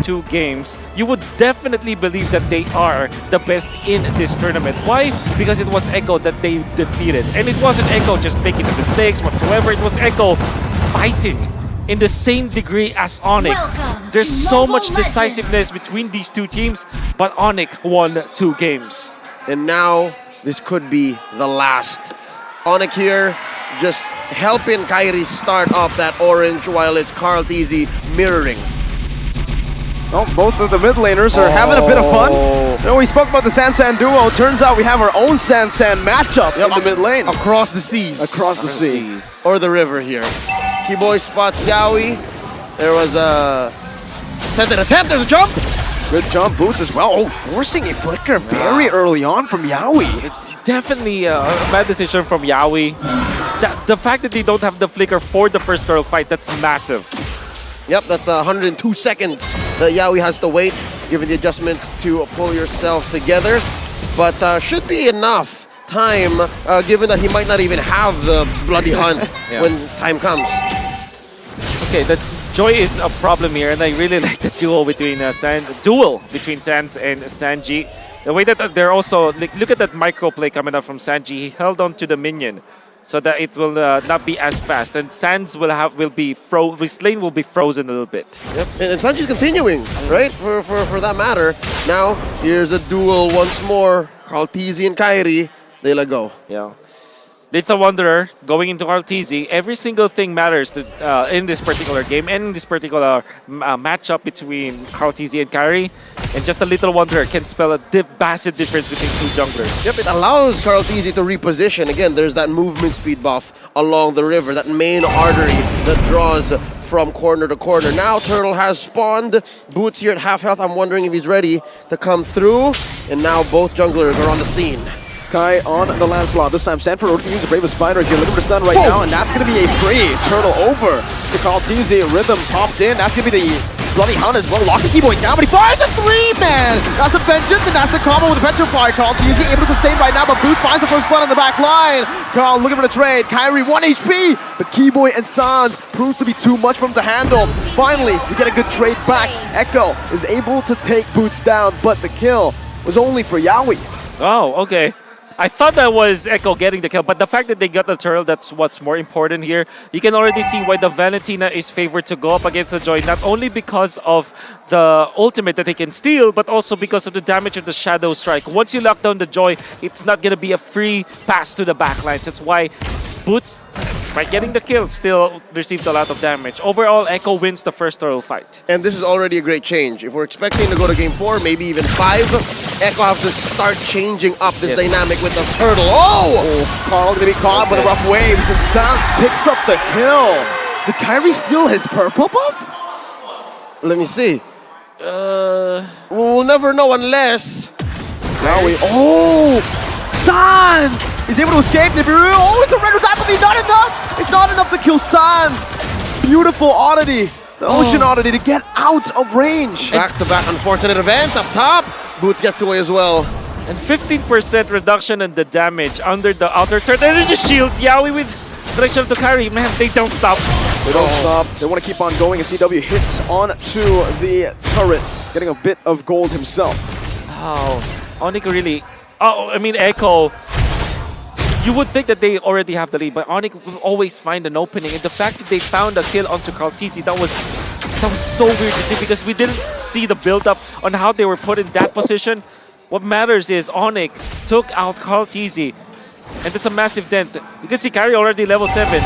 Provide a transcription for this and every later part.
2 games, you would definitely believe that they are the best in this tournament. Why? Because it was ECHO that they defeated. And it wasn't ECHO just making the mistakes whatsoever. It was ECHO fighting in the same degree as ONIC. There's so much decisiveness between these two teams, but ONIC won 2 games. And now, this could be the last. ONIC here, just helping Kairi start off that orange while it's Carl TZ mirroring. Well, both of the mid laners are having a bit of fun. You know, we spoke about the Sansan duo. Turns out we have our own Sansan matchup in the mid lane. Across the seas. Across the seas. Or the river here. Keyboy spots Yaoi. There was a sent an attempt, there's a jump. Good jump, Boots as well. Oh, forcing a flicker very early on from Yaoi. It's definitely a bad decision from Yaoi. The fact that they don't have the flicker for the first turtle fight, that's massive. Yep, that's 102 seconds that Yaoi has to wait, given the adjustments to pull yourself together. But should be enough time, given that he might not even have the bloody hunt when time comes. Okay, the Joy is a problem here, and I really like the duel between Sans and Sanji. The way that they're also look at that micro play coming up from Sanji. He held on to the minion so that it will not be as fast, and Sans his lane will be frozen a little bit. Yep, and Sanji's continuing, right? For that matter. Now here's a duel once more. Carl TZ and Kairi, they let go. Yeah. Little Wanderer going into RTZ, every single thing matters in this particular game and in this particular matchup between Carl TZ and Kairi. And just a Little Wanderer can spell a massive difference between 2 junglers. Yep, it allows Carl TZ to reposition. Again, there's that movement speed buff along the river, that main artery that draws from corner to corner. Now Turtle has spawned. Boots here at half health. I'm wondering if he's ready to come through. And now both junglers are on the scene. Kai on the Lancelot. This time Sanford looking to use the bravest fighter here, looking for stun right now, and that's going to be a free Turtle over to Carl TZ. Rhythm popped in. That's going to be the Bloody Hunt as well. Locking Keyboy down, but he fires a 3-man. That's the Vengeance, and that's the combo with the Petrify. Carl TZ able to sustain right now, but Boots finds the first blood on the back line. Carl looking for the trade. Kairi 1 HP, but Keyboy and Sans proves to be too much for him to handle. Finally, we get a good trade back. Echo is able to take Boots down, but the kill was only for Yaoi. Oh, okay. I thought that was ECHO getting the kill, but the fact that they got the turtle, that's what's more important here. You can already see why the Valentina is favored to go up against the Joy, not only because of the ultimate that they can steal, but also because of the damage of the Shadow Strike. Once you lock down the Joy, it's not going to be a free pass to the backlines. That's why Boots, despite getting the kill, still received a lot of damage. Overall, ECHO wins the first turtle fight. And this is already a great change. If we're expecting to go to game 4, maybe even 5, ECHO have to start changing up this dynamic with the turtle. Oh! Carl gonna be caught by the rough waves, and Sans picks up the kill. Did Kairi steal his purple buff? Let me see. We'll never know unless... Sans! He's able to escape. Oh, it's a red apathy, not enough! It's not enough to kill Sans. Beautiful oddity. The ocean oddity to get out of range. Back-to-back unfortunate events up top. Boots gets away as well. And 15% reduction in the damage under the outer turret. Energy shields, Yaoi with direction to Kairi. Man, they don't stop. They don't stop. They want to keep on going. And CW hits onto the turret, getting a bit of gold himself. Oh, ONIC really... Oh, I mean, ECHO. You would think that they already have the lead, but ONIC will always find an opening. And the fact that they found a kill onto Carl TZ, that was so weird to see, because we didn't see the build-up on how they were put in that position. What matters is ONIC took out Carl TZ, and that's a massive dent. You can see Kairi already level 7.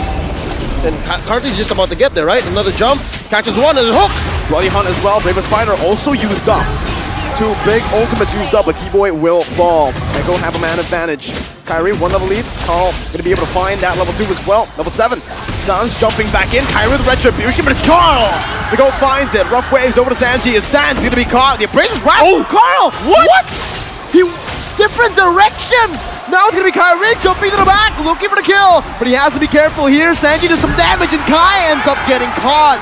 And Carl TZ is just about to get there, right? Another jump, catches one, and a hook! Bloody Hunt as well. Bravest Fighter also used up. 2 big ultimates used up, but Keyboy will fall. Echo have a man advantage. Kairi, 1 level lead. Carl gonna be able to find that level 2 as well. Level 7. Sans jumping back in. Kairi with Retribution, but it's Carl! The goal finds it. Rough waves over to Sanji. Is Sans gonna be caught? The Abrasion's wrap. Oh, Carl! What? He different direction! Now it's gonna be Kairi jumping to the back, looking for the kill. But he has to be careful here. Sanji does some damage, and Kai ends up getting caught.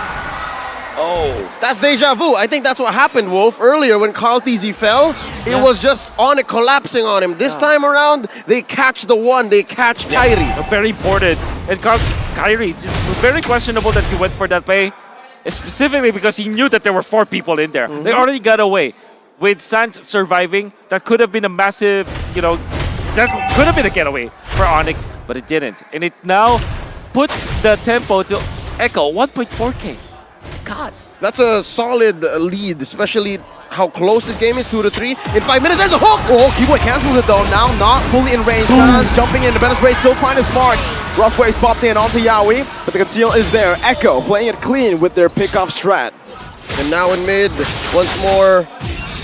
Oh, that's deja vu. I think that's what happened, Wolf. Earlier when Carl TZ fell, it was just ONIC collapsing on him. This time around, they catch the one, they catch Kairi. Very important. And Kairi, very questionable that he went for that play. Specifically because he knew that there were 4 people in there. They already got away. With Sans surviving, that could have been a massive, that could have been a getaway for ONIC, but it didn't. And it now puts the tempo to Echo 1.4K. God. That's a solid lead, especially how close this game is, 2-3. In 5 minutes, there's a hook! Oh, Keyboy cancels it though, now not fully in range. Sans jumping in, the Bennett's Rage still find his mark. Rough ways popped in onto Yaoi, but the conceal is there. Echo playing it clean with their pickoff strat. And now in mid, once more,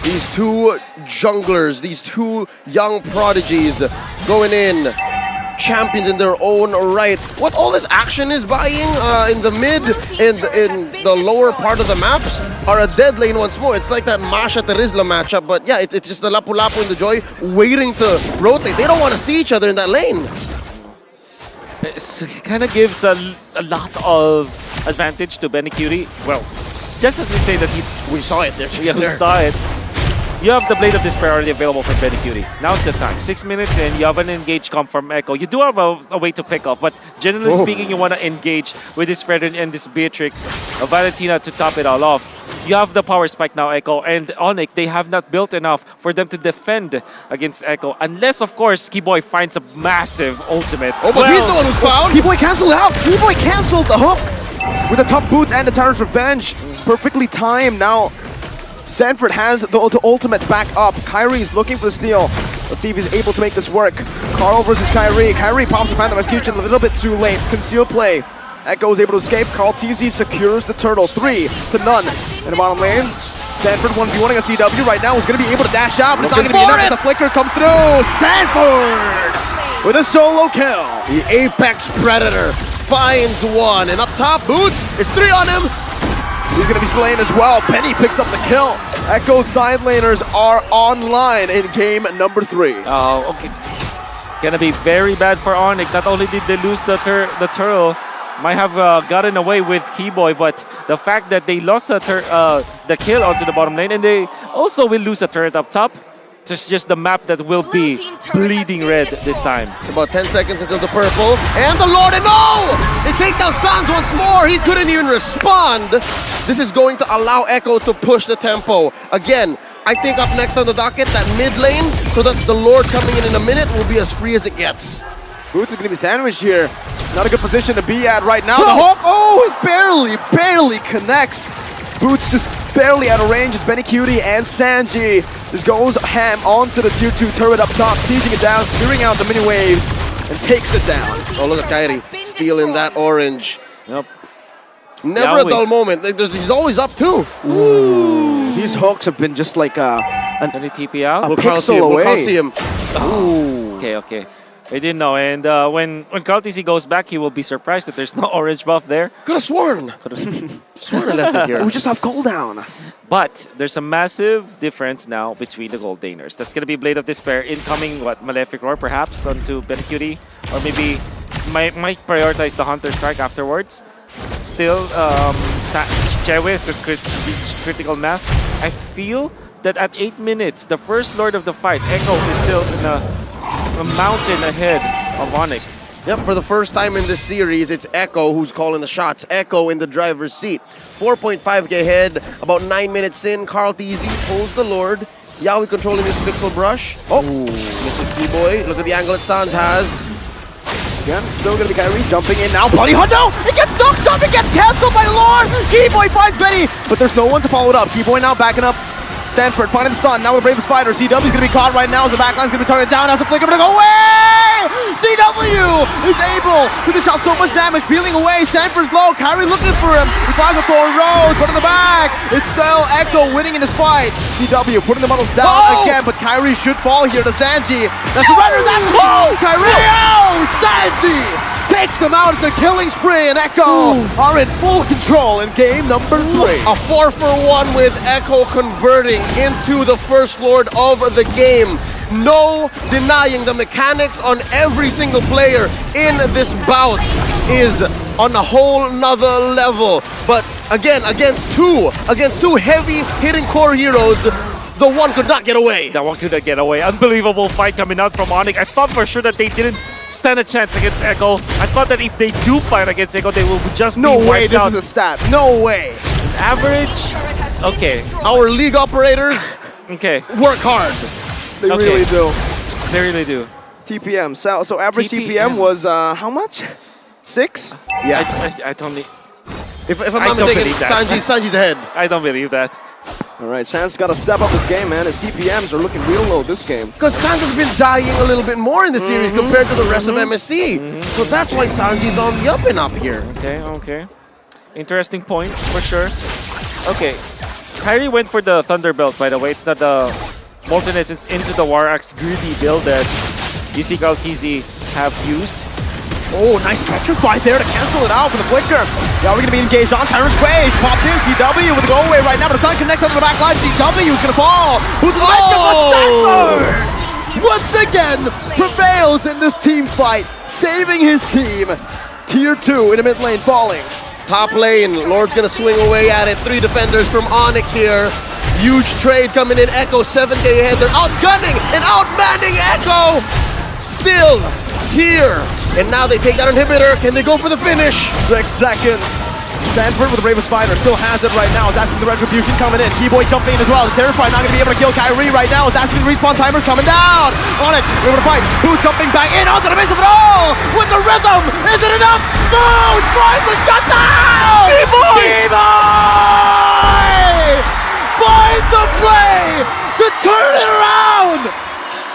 these 2 junglers, these 2 young prodigies going in. Champions in their own right. What all this action is buying in the mid and in the lower part of the maps are a dead lane once more. It's like that Masha Terizla matchup, but yeah, it's just the Lapu Lapu and the Joy waiting to rotate. They don't want to see each other in that lane. It kind of gives a lot of advantage to Benicuri. Well, just as we say that We saw it there. we saw it. You have the Blade of Despair already available for Benicuri. Now's the time. 6 minutes and you have an engaged comp from Echo. You do have a way to pick up, but generally speaking, you want to engage with this Fredrin and this Beatrix, Valentina to top it all off. You have the power spike now, Echo, and ONIC, they have not built enough for them to defend against Echo. Unless, of course, Keyboy finds a massive ultimate. Oh, but he's the one who's found! Keyboy canceled out! Keyboy canceled the hook! With the top boots and the Tyrant's Revenge. Perfectly timed now. Sanford has the ultimate back up. Kyrie is looking for the steal. Let's see if he's able to make this work. Carl versus Kyrie. Kyrie pops the Phantom Execution a little bit too late. Conceal play. Echo is able to escape. Carl TZ secures the turtle. 3-0 in the bottom lane. Sanford 1v1 against CW right now is going to be able to dash out, but it's not going to be enough. The flicker comes through. Sanford with a solo kill. The Apex Predator finds 1, and up top, Boots, it's 3 on him. He's going to be slain as well. Penny picks up the kill. Echo side laners are online in game number 3. Oh, okay. Gonna be very bad for ONIC. Not only did they lose the turtle, might have gotten away with Keyboy, but the fact that they lost the kill onto the bottom lane, and they also will lose a turret up top. It's just the map that will be bleeding red this time. It's about 10 seconds until the purple. And the Lord, and no! They take down Sans once more. He couldn't even respond. This is going to allow Echo to push the tempo. Again, I think up next on the docket, that mid lane, so that the Lord coming in a minute will be as free as it gets. Boots is going to be sandwiched here. Not a good position to be at right now. The hook, oh, it barely connects. Boots just barely out of range as Benicuri and Sanji just goes ham onto the tier 2 turret up top, sieging it down, clearing out the mini waves, and takes it down. Oh, look at Kyrie stealing that orange. Yep. Never a dull moment. He's always up too. Ooh. These hooks have been just like Any TP out? a pixel away. We'll see him. Ooh. Okay. I didn't know, and when Carl TC goes back, he will be surprised that there's no orange buff there. Could have sworn. Sworn I left it here. We just have cooldown. But there's a massive difference now between the gold laners. That's going to be Blade of Despair incoming, Malefic Roar perhaps onto Benicuri, or maybe might prioritize the Hunter Strike afterwards. Still, Chewe is a critical mass. I feel that at 8 minutes, the first Lord of the fight, Echo, is still in a mountain ahead of ONIC. Yep, for the first time in this series, it's Echo who's calling the shots. Echo in the driver's seat. 4.5k ahead, about 9 minutes in. Carl TZ pulls the Lord. Yaoi controlling this pixel brush. Oh, misses Keyboy. Look at the angle that Sans has. Again, still going to be Kyrie jumping in now. Body hunt, no! It gets knocked up, it gets cancelled by Lord! Keyboy finds Benny, but there's no one to follow it up. Keyboy now backing up. Sanford finding the stun, now the bravest fighter. CW is going to be caught right now as the backline's going to be targeted down. Has a flicker, but go away! CW is able to dish out so much damage, peeling away. Sanford's low, Kyrie looking for him. He finds a Thorn Rose, but in the back, it's still Echo winning in this fight. CW putting the models down again, but Kyrie should fall here to Sanji. That's the runner, that's Kyrie! Oh, Sanji takes them out at the killing spree, and Echo are in full control in game number 3. A 4-for-1 with Echo converting into the first Lord of the game. No denying the mechanics on every single player in this bout is on a whole nother level. But again, against two heavy hitting core heroes, the one could not get away. That one couldn't get away. Unbelievable fight coming out from ONIC. I thought for sure that they didn't stand a chance against Echo. I thought that if they do fight against Echo, they will just be wiped out. This is a stat. No way. average. Okay. Our league operators Okay. work hard. They Okay. really do. They really do. TPM. So average TPM. TPM was how much? 6? Yeah. I don't. If I'm I not don't mistaken, believe that. Sanji's ahead. I don't believe that. All right, Sans got to step up his game, man. His TPMs are looking real low this game. Because Sanji's been dying a little bit more in the series compared to the rest of MSC. So that's why Sanji's on the up and up here. Okay. Okay. Interesting point for sure. Okay. Kyrie went for the Thunderbelt, by the way. It's not the Molten Essence into the War Axe greedy build that ECHO and have used. Oh, nice Petrify there to cancel it out for the flicker. Yeah, we're going to be engaged on Tyrant's Rage. Popped in, CW with the go away right now, but the sun connects onto the back line. CW is going to fall. Who's the once again prevails in this team fight, saving his team. Tier 2 in the mid lane falling. Top lane, Lord's gonna swing away at it. 3 defenders from ONIC here. Huge trade coming in. Echo 7K ahead. They're outgunning and outmanning Echo. Still here. And now they take that inhibitor. Can they go for the finish? 6 seconds. Sanford with the Bravest Fighter still has it right now. Is asking the Retribution coming in. Keyboy jumping in as well. The Terrified not going to be able to kill Kyrie right now. Is asking the respawn timers coming down. On it. We're going to fight. Who's jumping back in onto the base of it all? With the rhythm. Is it enough? No! Tries the shutdown! Keyboy! Finds the play to turn it around!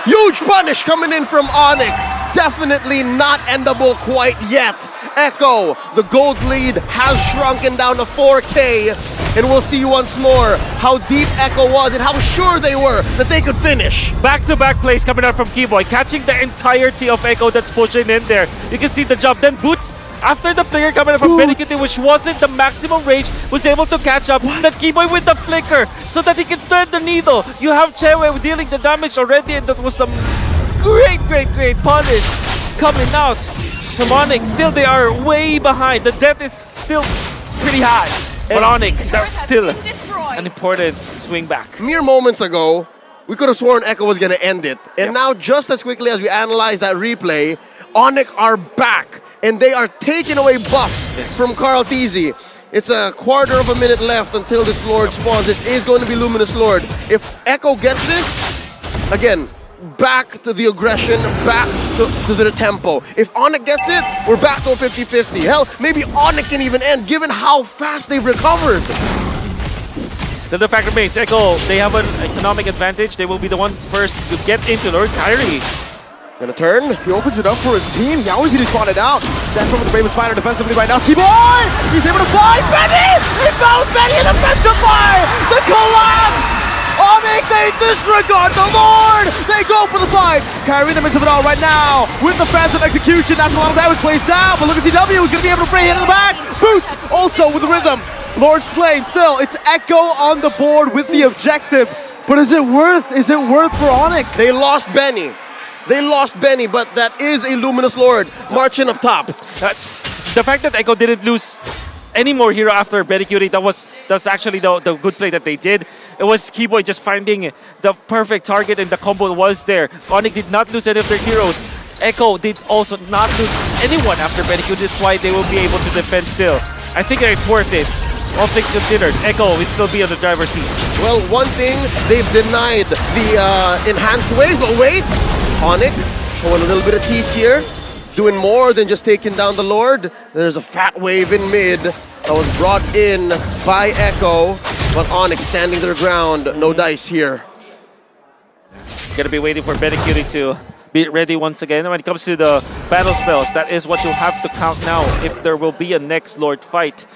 Huge punish coming in from ONIC. Definitely not endable quite yet. Echo, the gold lead has shrunken down to 4K. And we'll see once more how deep Echo was and how sure they were that they could finish. Back-to-back plays coming out from Keyboy, catching the entirety of Echo that's pushing in there. You can see the jump. Then Boots, after the flicker coming up from Benikuti, which wasn't the maximum range, was able to catch up. The Keyboy with the flicker so that he can thread the needle. You have Chewe dealing the damage already, and that was some great punish coming out from ONIC. Still, they are way behind. The debt is still pretty high. But ONIC, that's still an important swing back. Mere moments ago, we could have sworn Echo was going to end it. And now, just as quickly as we analyze that replay, ONIC are back. And they are taking away buffs from Carl Tizzy. It's a quarter of a minute left until this Lord spawns. This is going to be Luminous Lord. If Echo gets this, again, back to the aggression, back to the tempo. If ONIC gets it, we're back to a 50-50. Hell, maybe ONIC can even end given how fast they've recovered. Still the fact remains, Echo, they have an economic advantage. They will be the one first to get into Lord Kyrie. Gonna turn. He opens it up for his team. Yaoi's getting spotted out. Sanford with the Bravest Fighter defensively right now. Keyboy! He's able to find Benny! He found Benny in the Petrify! The collapse! ONIC, they disregard the Lord! They go for the fight! Kyrie in the midst of it all right now with the phantom execution. That's a lot of damage placed down, but look at CW, who's gonna be able to bring it in the back! Boots also with the rhythm. Lord slain still. It's Echo on the board with the objective. But is it worth for ONIC? They lost Benny. They lost Benny, but that is a Luminous Lord marching up top. That's the fact that Echo didn't lose any more hero after Benikuti. That's actually the good play that they did. It was Keyboy just finding the perfect target, and the combo was there. ONIC did not lose any of their heroes. Echo did also not lose anyone after Benikuti. That's why they will be able to defend still. I think it's worth it. All things considered, Echo will still be on the driver's seat. Well, one thing, they've denied the enhanced wave, but wait! ONIC showing a little bit of teeth here, doing more than just taking down the Lord. There's a fat wave in mid that was brought in by Echo, but ONIC standing their ground, no dice here. Gonna be waiting for Benikuti to be ready once again. When it comes to the battle spells, that is what you'll have to count now if there will be a next Lord fight.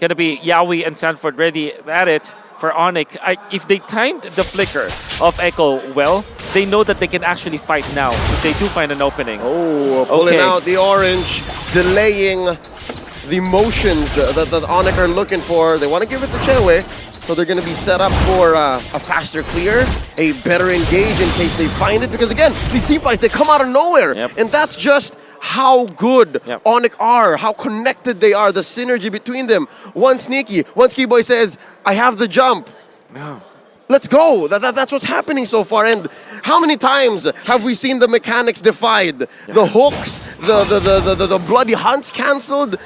Gonna be Yaoi and Sanford ready at it for ONIC. If they timed the flicker of Echo well, they know that they can actually fight now if they do find an opening. Oh, pulling out the orange, delaying the motions that ONIC are looking for. They want to give it to Chewe, so they're going to be set up for a faster clear, a better engage in case they find it. Because again, these team fights, they come out of nowhere. And that's just how good ONIC are, how connected they are, the synergy between them. One sneaky, once Keyboy says, I have the jump. Let's go. That's what's happening so far. And how many times have we seen the mechanics defied? The hooks, the bloody hunts cancelled.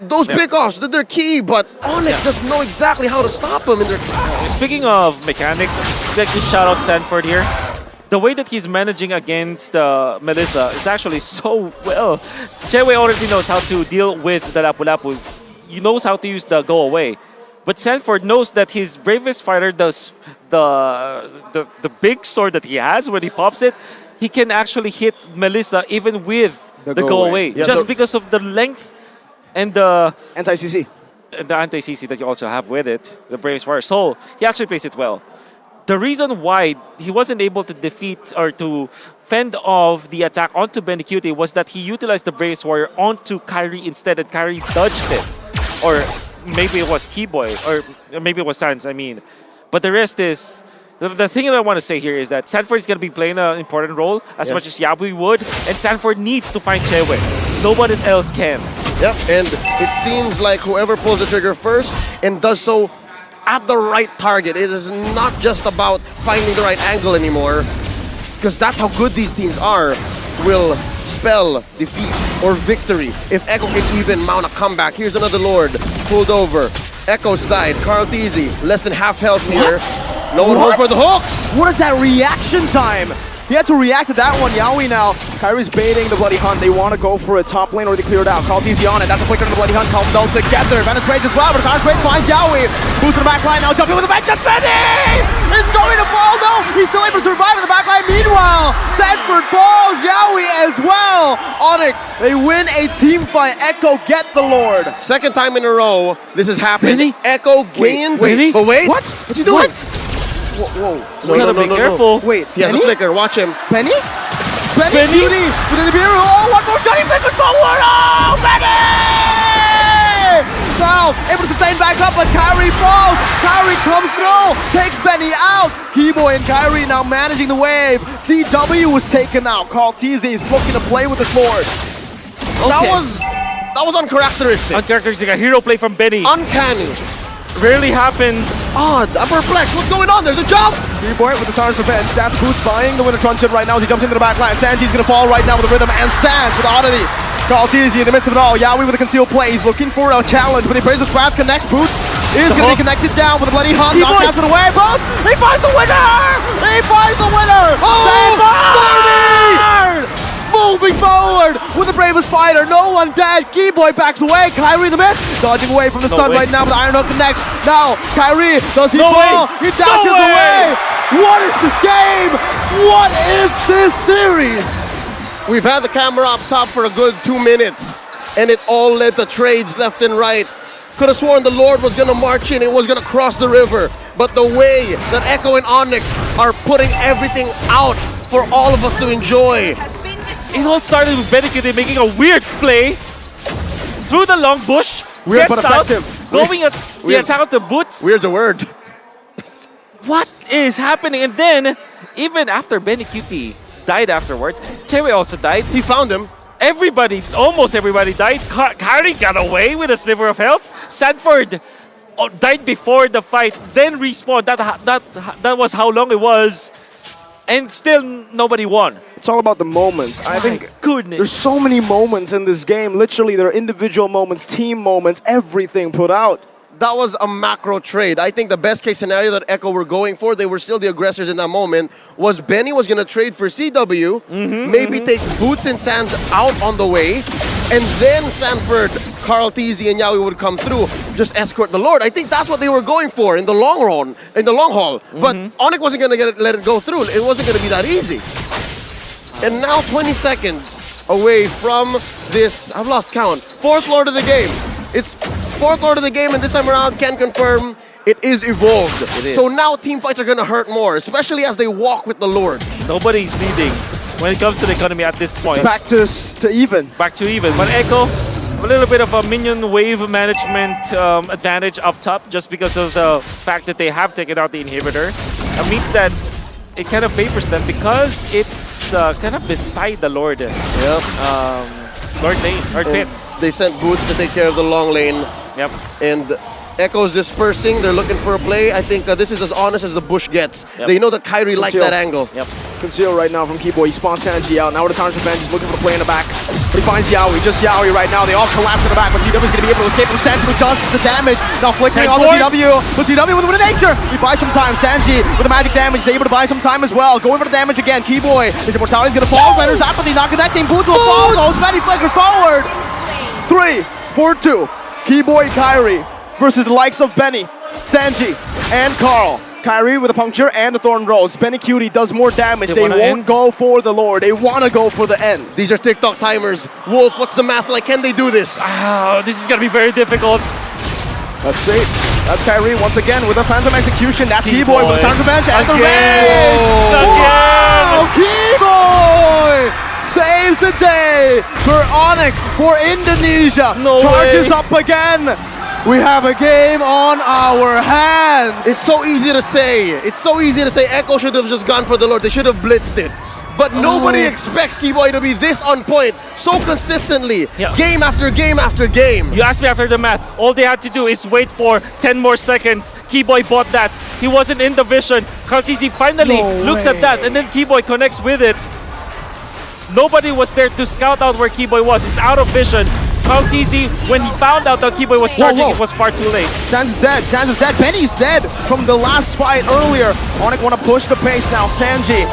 those pickoffs, they're key, but ONIC doesn't know exactly how to stop them in their tracks. Speaking of mechanics, like to shout out Sanford here. The way that he's managing against Melissa is actually so well. Chewe already knows how to deal with the Lapu-Lapu. He knows how to use the go away. But Sanford knows that his bravest fighter does the big sword that he has when he pops it. He can actually hit Melissa even with the go away. Yeah, just because of the length and the Anti-CC. anti-CC that you also have with it, the bravest fighter. So he actually plays it well. The reason why he wasn't able to defeat or to fend off the attack onto Benecute was that he utilized the Bravest Warrior onto Kyrie instead, and Kyrie dodged it. Or maybe it was Keyboy, or maybe it was Sans, I mean. But the rest is... The thing that I want to say here is that Sanford is going to be playing an important role as much as Yabui would, and Sanford needs to find Chewe. Nobody else can. Yep, and it seems like whoever pulls the trigger first and does so at the right target. It is not just about finding the right angle anymore, because that's how good these teams are, will spell defeat or victory if Echo can even mount a comeback. Here's another Lord pulled over. Echo's side, Carl Teasy, less than half health here. No one home for the hooks. What is that reaction time? He had to react to that one. Yaoi now. Kyrie's baiting the Bloody Hunt. They want to go for a top lane or they clear it out. Carl Teasy on it. That's a flicker to the Bloody Hunt. Calm down together. Venice Rage as well, but Venice Rage finds Yaoi. Boots to the back line now. Jumping with the back. Just Benny! It's going to fall. No, he's still able to survive in the back line. Meanwhile, Sanford falls. Yaoi as well. ONIC, they win a team fight. Echo get the Lord. Second time in a row this has happened. Benny? Echo gained. Benny? But wait. What? What you doing? Whoa. You gotta be careful. Wait, He has a flicker. Watch him. Benny? Benny Beauty with the Nibiru. Oh, one more shot. He flickers forward. Oh, Benny! Now, able to sustain back up, but Kyrie falls. Kyrie comes through, takes Benny out. Keyboy and Kyrie now managing the wave. CW was taken out. Carl Teasy is looking to play with the sword. That was uncharacteristic. Uncharacteristic, a hero play from Benny. Uncanny. Rarely happens. Odd. I'm perplexed. What's going on? There's a jump. Keyboy with the Stars Revenge. That's Boots buying the winner truncheon right now as he jumps into the back line. Sanji's gonna fall right now with the rhythm, and Sans with the oddity. Carl Teasy in the midst of it all. Yaoi with a concealed play. He's looking for a challenge, but he plays his Wrath connects. Boots is gonna be connected down with the Bloody Hunt. Knocks it away. Boots! He finds the winner! He finds the winner! Sanford! Moving forward with the bravest fighter. No one dead. Keyboy backs away. Kyrie in the mid. Dodging away from the stun right now, but Iron Hook connects. Now, Kyrie, does he fall? He dashes away. What is this game? What is this series? We've had the camera up top for a good 2 minutes, and it all led to trades left and right. Could have sworn the Lord was going to march in, it was going to cross the river. But the way that Echo and ONIC are putting everything out for all of us to enjoy. It all started with Benecute making a weird play through the long bush. Weird gets but out, effective. going at the attack of the Boots. Weird's a word. What is happening? And then, even after Benecute died afterwards, Chewe also died. He found him. Everybody, almost everybody died. Kyrie got away with a sliver of health. Sanford died before the fight, then respawned. That was how long it was. And still nobody won. It's all about the moments. I think goodness. There's so many moments in this game. Literally, there are individual moments, team moments, everything put out. That was a macro trade. I think the best case scenario that Echo were going for, they were still the aggressors in that moment, was Benny was going to trade for CW, maybe take Boots and Sans out on the way, and then Sanford, Carl Teasy, and Yaoi would come through, just escort the Lord. I think that's what they were going for in the long run, in the long haul. But ONIC wasn't going to let it go through. It wasn't going to be that easy. And now 20 seconds away from this, I've lost count, 4th Lord of the game. It's 4th Lord of the game, and this time around, can confirm it is evolved. It is. So now team fights are going to hurt more, especially as they walk with the Lord. Nobody's leading when it comes to the economy at this point. Back to even. Back to even. But Echo, a little bit of a minion wave management advantage up top just because of the fact that they have taken out the inhibitor. It means that it kind of favors them because it's kind of beside the Lord. Yep. Lord lane, Lord pit. They sent Boots to take care of the long lane. Yep. And Echo's dispersing. They're looking for a play. I think this is as honest as the bush gets. Yep. They know that Kyrie likes Conceal. that angle. Yep. Conceal right now from Keyboy. He spawns Sanji out. Now with the Tarn's Revenge, he's looking for the play in the back. But he finds Yaoi, just Yaoi right now. They all collapse in the back, but CW is going to be able to escape from Sanji, who does the damage. Now flickering on the CW. But CW with a nature. He buys some time. Sanji with the magic damage. He's able to buy some time as well. Going for the damage again. Keyboy. His immortality is going to fall. Render's apathy not connecting. Boots will fall. Oh, Svenny flickers forward. 3, 4, 2. Keyboy, Kairi versus the likes of Benny, Sanji, and Carl. Kairi with a puncture and the Thorn Rose. Benny Cutie does more damage. They won't go for the lore. They want to go for the end. These are TikTok timers. Wolf, what's the math like? Can they do this? Oh, this is going to be very difficult. Let's see. That's Kairi once again with a Phantom Execution. That's Keyboy with a Phantom Revenge and the rage. Wow! Keyboy saves the day for ONIC, for Indonesia. Charges up again. We have a game on our hands. It's so easy to say. It's so easy to say Echo should have just gone for the Lord. They should have blitzed it. But nobody expects Keyboy to be this on point so consistently, game after game after game. You asked me after the math. All they had to do is wait for 10 more seconds. Keyboy bought that. He wasn't in the vision. Kartizi finally looks at that, and then Keyboy connects with it. Nobody was there to scout out where Keyboy was. He's out of vision. Kartizi, when he found out that Keyboy was charging, it was far too late. Sans is dead. Sans is dead. Benny's dead from the last fight earlier. ONIC want to push the pace now. Sanji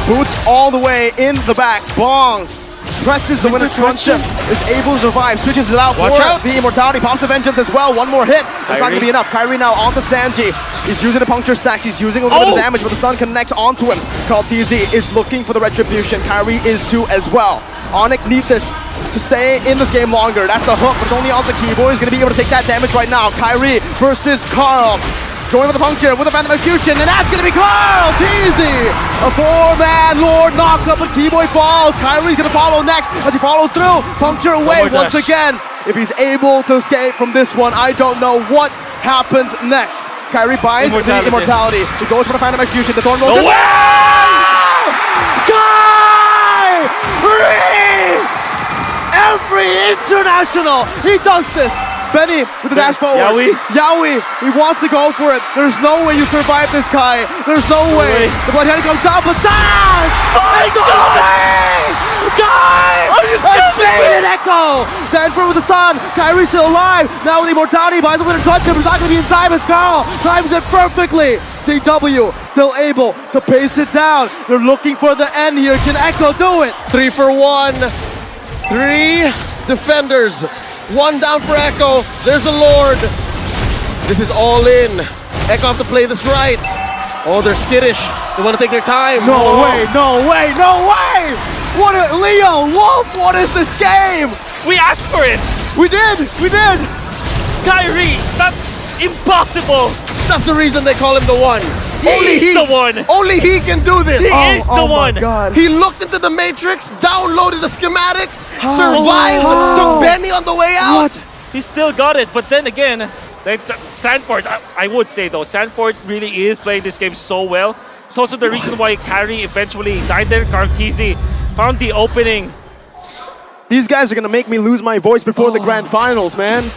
boots all the way in the back. Bong presses the winner. Truncheon is able to survive. Switches it out. Watch out. The immortality. Pops the vengeance as well. One more hit. It's not going to be enough. Kairi now onto Sanji. He's using the puncture stacks. He's using a little bit of damage, but the stun connects onto him. Kartizi is looking for the retribution. Kairi is too as well. ONIC need this to stay in this game longer. That's the hook, but it's only on the Keyboy. He's going to be able to take that damage right now. Kairi versus Carl. Going with the puncture, with a Phantom Execution, and that's going to be Carl Teasy! A 4-man Lord knocked up, but Keyboy falls. Kyrie's going to follow next as he follows through. Puncture away once again. If he's able to escape from this one, I don't know what happens next. Kairi buys the immortality. He goes for the Phantom Execution. The Thorn Rose. Every international, he does this. Benny with the dash forward. Yaoi, he wants to go for it. There's no way you survive this, Kai. There's no way. The Bloodhound comes down, but Sans! Kai! Baited Echo! Sanford with the stun. Kairi's still alive. Now with the immortality, buys the winner touch him. He's not going to be in time as Carl times it perfectly. CW still able to pace it down. They're looking for the end here. Can Echo do it? 3 for 1. 3 defenders. 1 down for Echo. There's a Lord. This is all in. Echo have to play this right. Oh, they're skittish. They want to take their time. No way, no way, no way! Leo, Wolf, what is this game? We asked for it. We did. Kairi, that's impossible. That's the reason they call him the one. He's the one. Only he can do this. He is the one. God. He looked into the Matrix, downloaded the schematics, survived, took Benny on the way out. What? He still got it, but then again, Sanford, I would say though, Sanford really is playing this game so well. It's also the reason why Kairi eventually died there. Kartizi found the opening. These guys are going to make me lose my voice before the grand finals, man.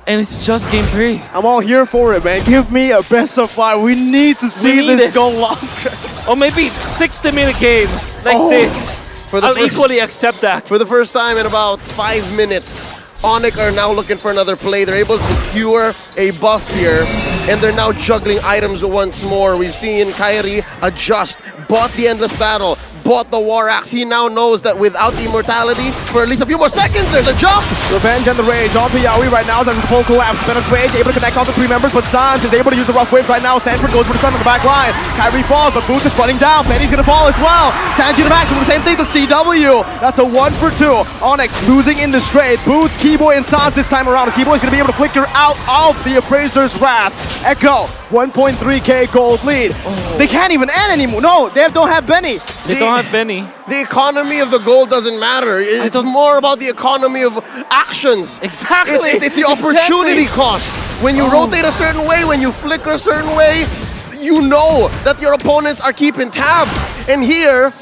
And it's just game 3. I'm all here for it, man. Give me a best of 5. We need to see this go longer. Or maybe 60-minute game like this. I'll equally accept that. For the first time in about 5 minutes, ONIC are now looking for another play. They're able to secure a buff here, and they're now juggling items once more. We've seen Kairi adjust, bought the Endless Battle, bought the War Axe. He now knows that without the immortality, for at least a few more seconds, there's a jump! Revenge and the Rage onto Yaoi right now as the full collapse. Venom's Rage able to connect all the 3 members, but Sans is able to use the rough waves right now. Sanford goes for the stun on the back line. Kairi falls, but Boots is running down. Benny's gonna fall as well. Sanji in the back doing the same thing to CW. That's a 1 for 2. ONIC losing in the straight. Boots, Keyboy, and Sans this time around. Keyboy's gonna be able to flicker out of the Appraiser's wrath. Echo, 1.3k gold lead. They can't even end anymore. No, they don't have Benny. They don't have Benny. The economy of the gold doesn't matter. It's more about the economy of actions. Exactly. It's the opportunity cost. When you rotate a certain way, when you flicker a certain way, you know that your opponents are keeping tabs. And here,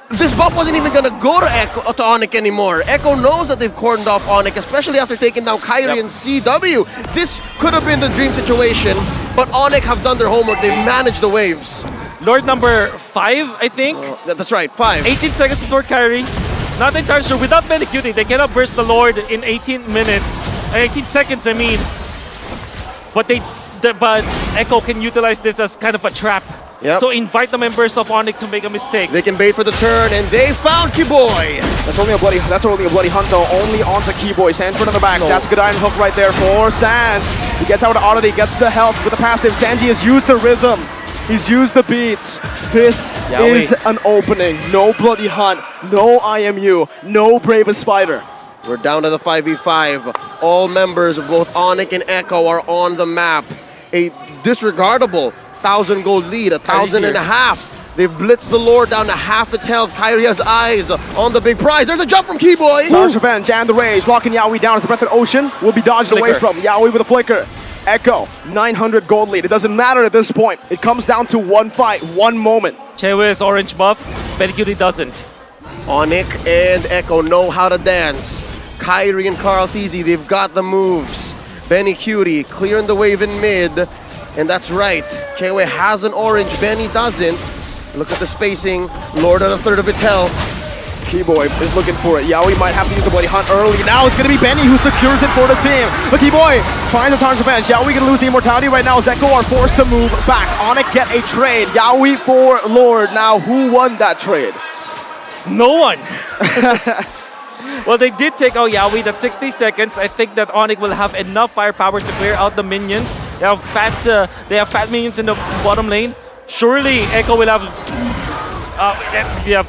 this buff wasn't even going to go to ONIC anymore. Echo knows that they've cordoned off ONIC, especially after taking down Kairi and CW. This could have been the dream situation, but ONIC have done their homework. They've managed the waves. Lord number 5, I think. That's right, 5. 18 seconds before Kyrie. Not entirely sure. Without Medicuty, they cannot burst the Lord in 18 minutes. 18 seconds, I mean. But but Echo can utilize this as kind of a trap. Yep. So invite the members of ONIC to make a mistake. They can bait for the turn, and they found Keyboy. That's only a bloody hunt though. Only onto Keyboy. Sanford on the back. That's good iron hook right there for Sans. He gets out of oddity, gets the health with the passive. Sanji has used the rhythm. He's used the beats. This is an opening. No bloody hunt. No IMU. No bravest fighter. We're down to the 5v5. All members of both ONIC and Echo are on the map. A disregardable 1,000 gold lead, 1,000 and a half. They've blitzed the Lord down to half its health. Kyrie has eyes on the big prize. There's a jump from Keyboy. Large Revenge, Jan the Rage, locking Yaoi down as the Breath of Ocean will be dodged away from. Yaoi with a flicker. Echo, 900 gold lead. It doesn't matter at this point. It comes down to one fight, one moment. Chewi's orange buff, Medicuty doesn't. ONIC and Echo know how to dance. Kyrie and Carl Thezy, they've got the moves. Benny Cutie clearing the wave in mid. And that's right, Chewe has an orange, Benny doesn't. Look at the spacing, Lord at a third of its health. Keyboy is looking for it. Yaoi might have to use the bloody hunt early. Now it's going to be Benny who secures it for the team. But Keyboy trying to target revenge. Yaoi going to lose the immortality right now. Echo are forced to move back. ONIC get a trade. Yaoi for Lord. Now who won that trade? No one. Well, they did take out Yaoi. That's 60 seconds. I think that ONIC will have enough firepower to clear out the minions. They have fat minions in the bottom lane. Surely Echo will have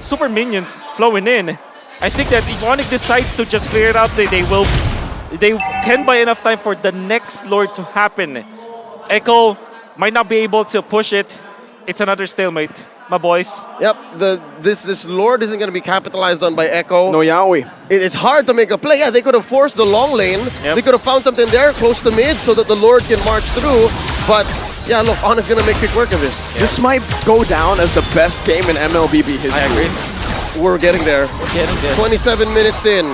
super minions flowing in. I think that if ONIC decides to just clear it out, they can buy enough time for the next Lord to happen. Echo might not be able to push it. It's another stalemate, my boys. Yep, this Lord isn't going to be capitalized on by Echo. No Yaoi. It's hard to make a play. Yeah, they could have forced the long lane. Yep. They could have found something there close to mid so that the Lord can march through. But yeah, look, ONIC's going to make quick work of this. Yeah. This might go down as the best game in MLBB history. I agree. We're getting there. 27 minutes in.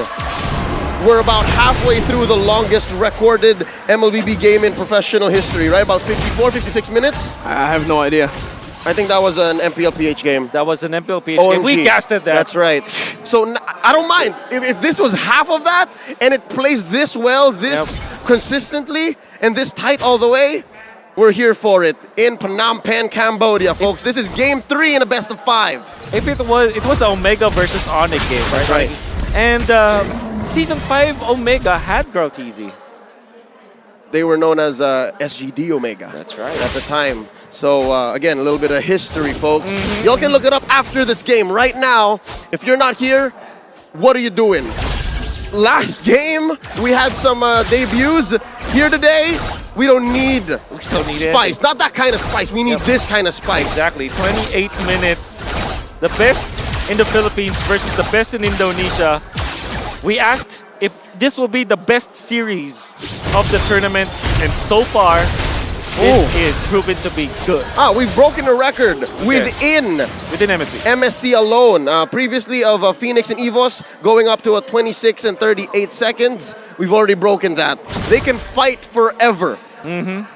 We're about halfway through the longest recorded MLBB game in professional history, right? About 54, 56 minutes? I have no idea. I think that was an MPLPH game. That was an MPLPH game. We casted that. That's right. So I don't mind. If this was half of that, and it plays this well, consistently, and this tight all the way, we're here for it in Phnom Penh, Cambodia, folks. This is game 3 in a best of 5. If it was an Omega versus ONIC game, right? That's right. And Season 5 Omega had Growth Easy. They were known as SGD Omega. That's right. At the time. So, again, a little bit of history, folks. Y'all can look it up after this game. Right now, if you're not here, what are you doing? Last game, we had some debuts. Here today, we don't need spice. It. Not that kind of spice. We need this kind of spice. Exactly. 28 minutes. The best in the Philippines versus the best in Indonesia. We asked if this will be the best series of the tournament, and so far, this is proven to be good. We've broken a record within MSC. MSC alone. Previously of Phoenix and EVOS going up to a 26 and 38 seconds. We've already broken that. They can fight forever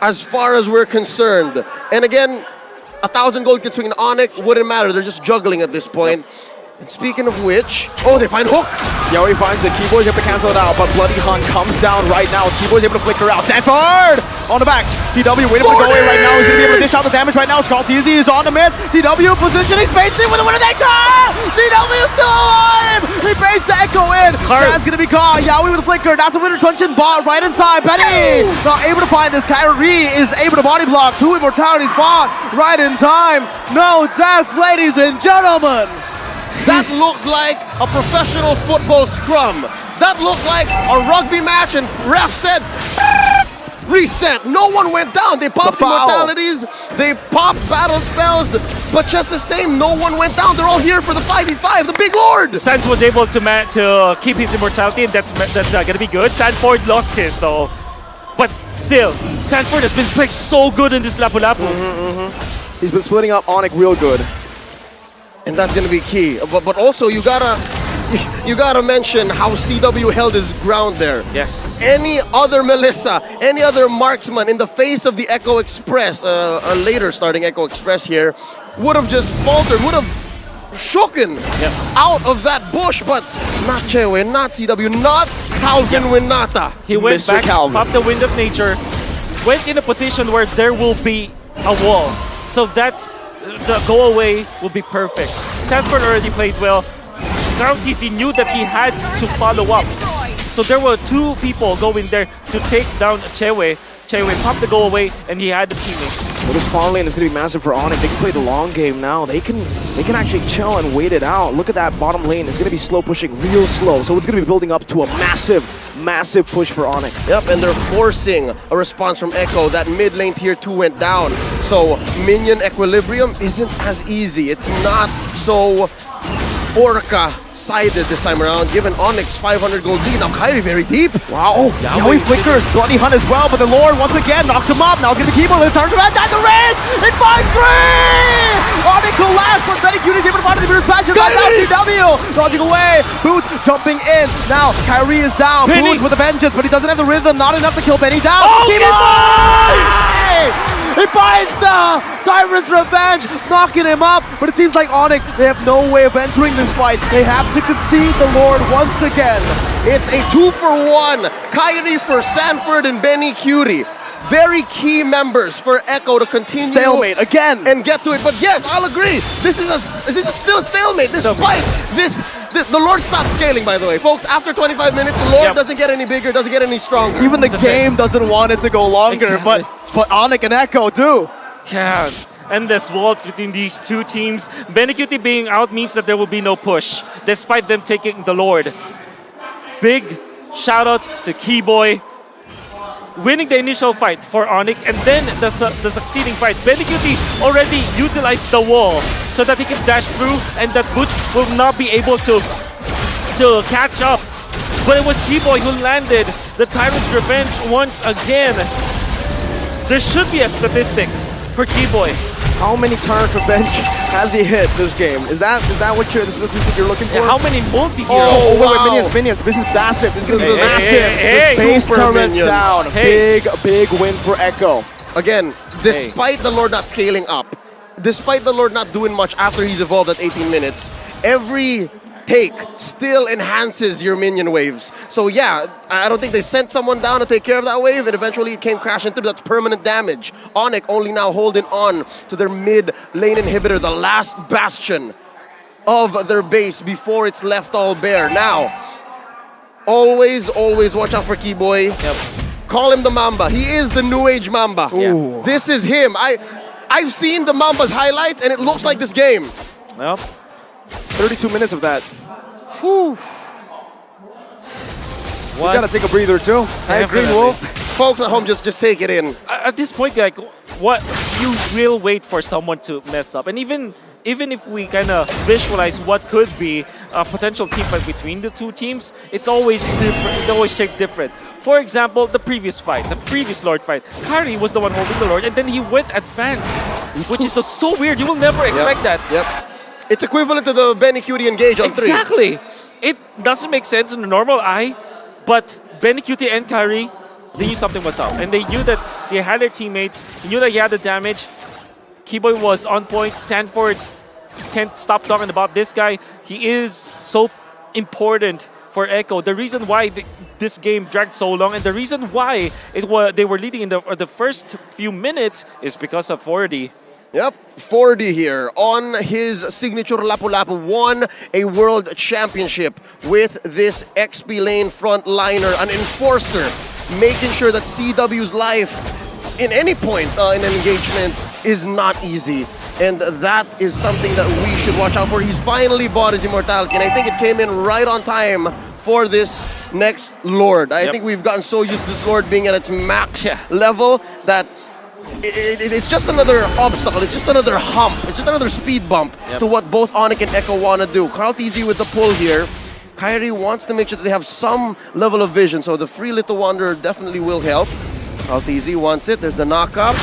as far as we're concerned. And again, 1,000 gold between ONIC wouldn't matter. They're just juggling at this point. And speaking of which, they find Hook. Yaoi finds it. Keyboy's able to cancel it out, but Bloody Hunt comes down right now as Keyboy's able to flicker out. Sanford on the back. CW waiting for the go away right now. He's going to be able to dish out the damage right now. Carl Thezy is on the mid. CW positioning, spacing with a winner they call! CW still alive! He baits the Echo in. That's going to be caught. Yaoi with a flicker. That's a winner truncheon bot right in time. Benny not able to find this. Kyrie is able to body block. 2 immortalities bot right in time. No deaths, ladies and gentlemen. That looked like a professional football scrum. That looked like a rugby match, and ref said, reset. No one went down. They popped immortalities, they popped battle spells, but just the same, no one went down. They're all here for the 5v5, the big Lord. Sans was able to keep his immortality, and that's going to be good. Sanford lost his, though. But still, Sanford has been playing so good in this Lapu-Lapu. He's been splitting up ONIC real good. And that's going to be key. But also, you gotta you gotta mention how CW held his ground there. Yes. Any other Melissa, any other marksman in the face of the Echo Express, a later starting Echo Express here, would have just faltered, would have shooken out of that bush, but not Chewe, not CW, not Calvin Winata. He went Mr. back, Calvin. popped the Wind of Nature, went in a position where there will be a wall, so that the go away will be perfect. Sanford already played well. Carl TC knew that he had to follow up. So there were two people going there to take down Chewe. Chewe popped the go away, and he had the teammates. Well, this far lane is going to be massive for ONIC. They can play the long game now. They can actually chill and wait it out. Look at that bottom lane. It's going to be slow pushing, real slow. So it's going to be building up to a massive, massive push for ONIC. Yep, and they're forcing a response from Echo. That mid lane tier 2 went down. So minion equilibrium isn't as easy. It's not so Orca-sided this time around, given Onyx 500 gold lead. Now Kyrie very deep. Wow, Yaoi flickers, Bloody Hunt as well, but the Lord once again knocks him up. Now it's going to be Keyboard with the turn around, down the range! It finds 3! ONIC collapsed, but Betty Cutie able to find the reverse patches. Now CW dodging away. Boots jumping in. Now Kyrie is down. Penny. Boots with a vengeance, but he doesn't have the rhythm. Not enough to kill Benny down. Oh, He finds the Tyrant's Revenge, knocking him up, but it seems like ONIC, they have no way of entering this fight. They have to concede the Lord once again. It's a 2-for-1. Kyrie for Sanford and Benny Cutie. Very key members for Echo to continue. Stalemate again. And get to it. But yes, I'll agree. This is still a stalemate. Despite the Lord stopped scaling, by the way. Folks, after 25 minutes, the Lord doesn't get any bigger, doesn't get any stronger. Even the game doesn't want it to go longer, but ONIC and Echo do. Yeah, endless waltz between these two teams. Benecuti being out means that there will be no push, despite them taking the Lord. Big shout out to Keyboy, winning the initial fight for ONIC, and then the succeeding fight. Benecuti already utilized the wall so that he can dash through, and that Boots will not be able to catch up. But it was Keyboy who landed the Tyrant's Revenge once again. There should be a statistic for Keyboy. How many Tyrant Revenge has he hit this game? Is that what the statistic you're looking for? Yeah, how many multi-hero? Oh, wow. wait, minions. This is massive. This is going to be Hey, massive. hey, The base super turret minions. down. Hey. Big win for Echo. Again, despite the Lord not scaling up, despite the Lord not doing much after he's evolved at 18 minutes, every take still enhances your minion waves. So yeah, I don't think they sent someone down to take care of that wave, and eventually it came crashing through. That's permanent damage. ONIC only now holding on to their mid lane inhibitor, the last bastion of their base before it's left all bare. Now, always watch out for Keyboy. Yep. Call him the Mamba. He is the new age Mamba. Yeah. This is him. I've seen the Mamba's highlights, and it looks like this game. Well, 32 minutes of that. whew. You gotta take a breather too. Hey, Green Definitely. Wolf. Folks at home, just take it in. At this point, like, what you will wait for someone to mess up, and even if we kind of visualize what could be a potential team fight between the two teams, it's always different. It always shaped different. For example, the previous fight, the previous Lord fight, Kyrie was the one holding the Lord, and then he went advanced, which is so weird. You will never expect that. Yep. It's equivalent to the Benny Cutie engage on 3. Exactly. It doesn't make sense in the normal eye, but Benecuti and Kyrie, they knew something was up. And they knew that they had their teammates, they knew that he had the damage. Keyboy was on point. Sanford can't stop talking about this guy. He is so important for Echo. The reason why this game dragged so long, and the reason why they were leading in the first few minutes, is because of 4D. Yep, 4D here on his signature Lapu-Lapu won a world championship with this XP lane frontliner, an enforcer, making sure that CW's life in any point in an engagement is not easy. And that is something that we should watch out for. He's finally bought his immortality, and I think it came in right on time for this next Lord. I think we've gotten so used to this Lord being at its max level that it's just another obstacle, it's just another hump, it's just another speed bump to what both ONIC and Echo want to do. Carl TZ with the pull here. Kyrie wants to make sure that they have some level of vision, so the free Little Wanderer definitely will help. Carl TZ wants it, there's the knock-up.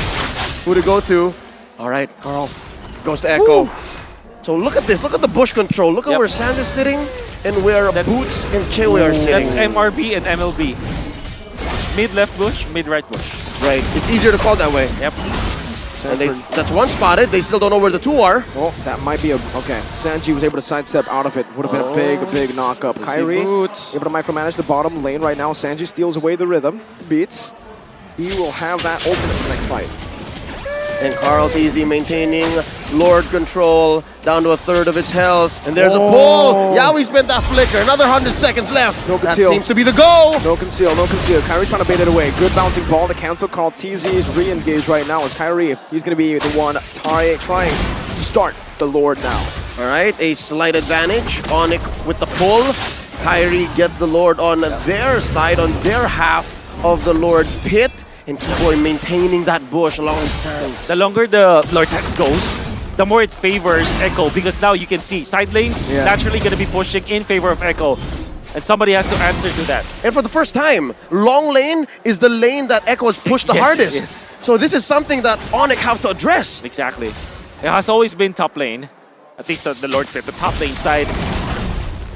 Who to go to? All right, Carl goes to Echo. So look at this. Look at the bush control. Look at where Sans is sitting and where Boots and Chewy are sitting. That's MRB and MLB. Mid left bush, mid right bush. Right. It's easier to call that way. Yep. And that's one spotted. They still don't know where the two are. Oh, that might be a... Okay, Sanji was able to sidestep out of it. Would have been a big knock-up. Kyrie able to micromanage the bottom lane right now. Sanji steals away the rhythm. Beats. He will have that ultimate for the next fight. And Carl TZ maintaining Lord control down to a third of its health. And there's a pull. Yawi spent that flicker. Another 100 seconds left. No that conceal. seems to be the goal. No conceal, no conceal. Kyrie's trying to bait it away. Good bouncing ball to cancel. Carl TZ is re-engaged right now as Kyrie. He's going to be the one trying to start the Lord now. All right, a slight advantage. ONIC with the pull. Kyrie gets the Lord on their side, on their half of the Lord pit. And Keyboy maintaining that bush along with Sans. The longer the Lord Hex goes, the more it favors Echo, because now you can see side lanes naturally going to be pushing in favor of Echo. And somebody has to answer to that. And for the first time, long lane is the lane that Echo has pushed the hardest. Yes. So this is something that ONIC have to address. Exactly. It has always been top lane, at least the Lord pit, the top lane side.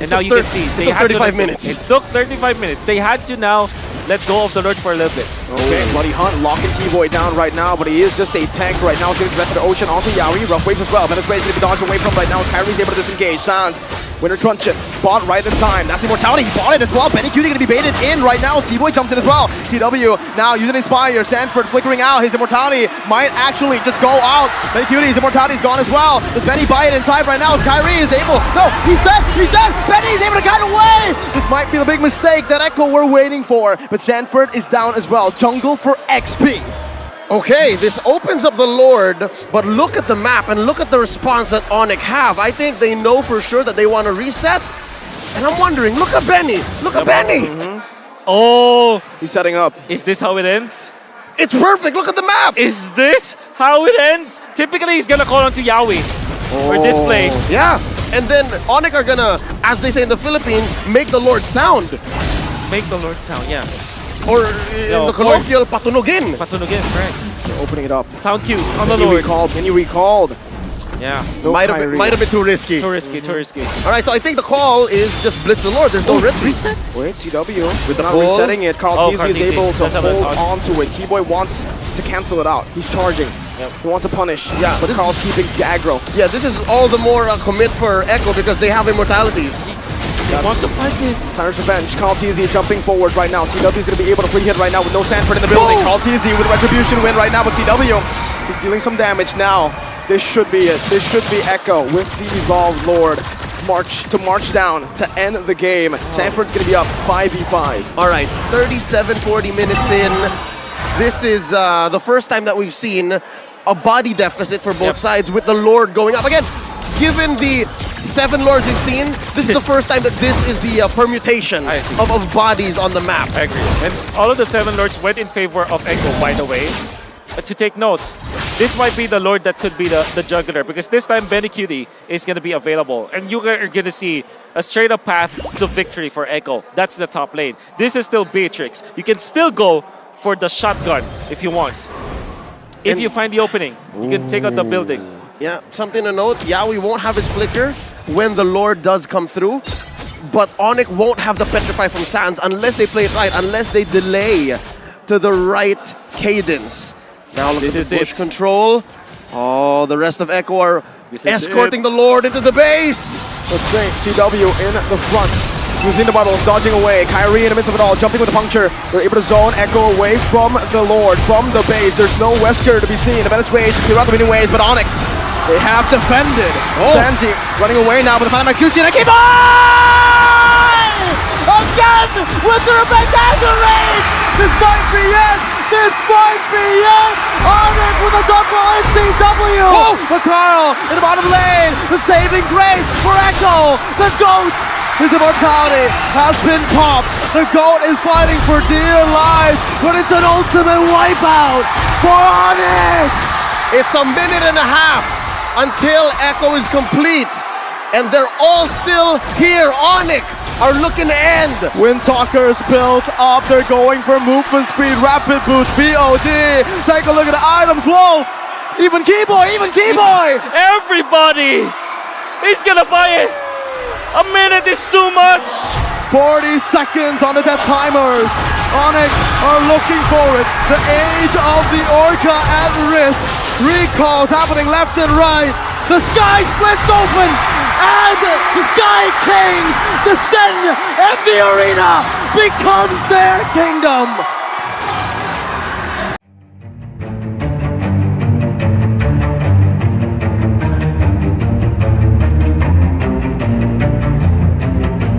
And now you can see they had 35 minutes. It took 35 minutes. They had to now let go of the Lord for a little bit. Okay, Bloody Hunt locking Keyboy down right now, but he is just a tank right now. He's going to get to the ocean onto Yawi. Rough waves as well. Venezuela is going to be dodged away from right now as Kyrie's able to disengage. Sans, Winter Truncheon, bought right in time. That's the Immortality. He bought it as well. Benny Cutie going to be baited in right now as Keyboy jumps in as well. CW now using Inspire. Sanford flickering out. His Immortality might actually just go out. Benny Cutie's Immortality is gone as well. Does Benny buy it in time right now as Kyrie is able? No, he's dead. He's dead. Benny's able to get away. This might be the big mistake that Echo were waiting for, but Sanford is down as well. Jungle for XP. Okay, this opens up the Lord, but look at the map and look at the response that ONIC have. I think they know for sure that they want to reset. And I'm wondering, look at Benny. Look at Benny. Oh, He's setting up. is this how it ends? It's perfect. Look at the map. Is this how it ends? Typically, he's gonna call onto Yawi for this play. Yeah. And then ONIC are gonna, as they say in the Philippines, make the Lord sound. Make the Lord sound, yeah. Or in the colloquial, patunugin. Patunugin, right. They're opening it up. Sound cues on the Can you Lord. recall? Can you recalled? Yeah. No Might Kyrie. have been too risky. Too risky, too risky. All right, so I think the call is just blitz the Lord. There's no Reset? Wait, CW With the not pull. resetting it. Carl Oh, TZ Carl is TZ. able to That's how hold that's on. on to it. Keyboy wants to cancel it out. He's charging. Yep. He wants to punish. Yeah, But this- Carl's keeping the aggro. Yeah, this is all the more commit for Echo because they have immortalities. They want to fight this. Tyler's revenge. Carl TZ jumping forward right now. CW is going to be able to free hit right now with no Sanford in the building. Boom. Carl TZ with retribution win right now, but CW is dealing some damage now. This should be it. This should be Echo with the Evolved Lord. March down to end the game. Sanford's going to be up 5v5. All right, 37, 40 minutes in. This is the first time that we've seen a body deficit for both sides with the Lord going up. Again, given the 7 Lords we've seen, this is the first time that this is the permutation I see. of bodies on the map. I agree. And all of the 7 Lords went in favor of Echo, by the way. But to take note, this might be the Lord that could be the juggler, because this time Benny Cutie is going to be available. And you are going to see a straight up path to victory for Echo. That's the top lane. This is still Beatrix. You can still go for the shotgun if you want. If you find the opening, you can take out the building. Yeah, something to note, Yawi won't have his flicker when the Lord does come through, but ONIC won't have the Petrify from Sans unless they play it right, unless they delay to the right cadence. Now look at This the is push it. control. Oh, the rest of Echo are This is escorting the Lord into the base. Let's say CW in the front. Using the bubbles, dodging away. Kyrie in the midst of it all, jumping with the puncture. They're able to zone Echo away from the Lord, from the base. There's no Wesker to be seen. The Venice Rage to clear out the winning ways, but ONIC, they have defended. Sanji running away now, but the final Maxucci and a keep on! Again with the Rebecca Rage! This might be it! This might be it! ONIC with a double NCW! But Carl in the bottom lane, the saving grace for Echo! The GOAT! His immortality has been popped. The GOAT is fighting for dear life, but it's an ultimate wipeout for ONIC! It's a minute and a half until Echo is complete, and they're all still here. ONIC are looking to end. Windtalker's built up. They're going for movement speed, rapid boost, BOD. Take a look at the items. Whoa! Even Keyboy! Everybody! He's gonna buy it. A minute is too much. 40 seconds on the death timers. ONIC are looking for it. The age of the Orca at risk. Recalls happening left and right. The sky splits open as the Sky Kings descend and the arena becomes their kingdom.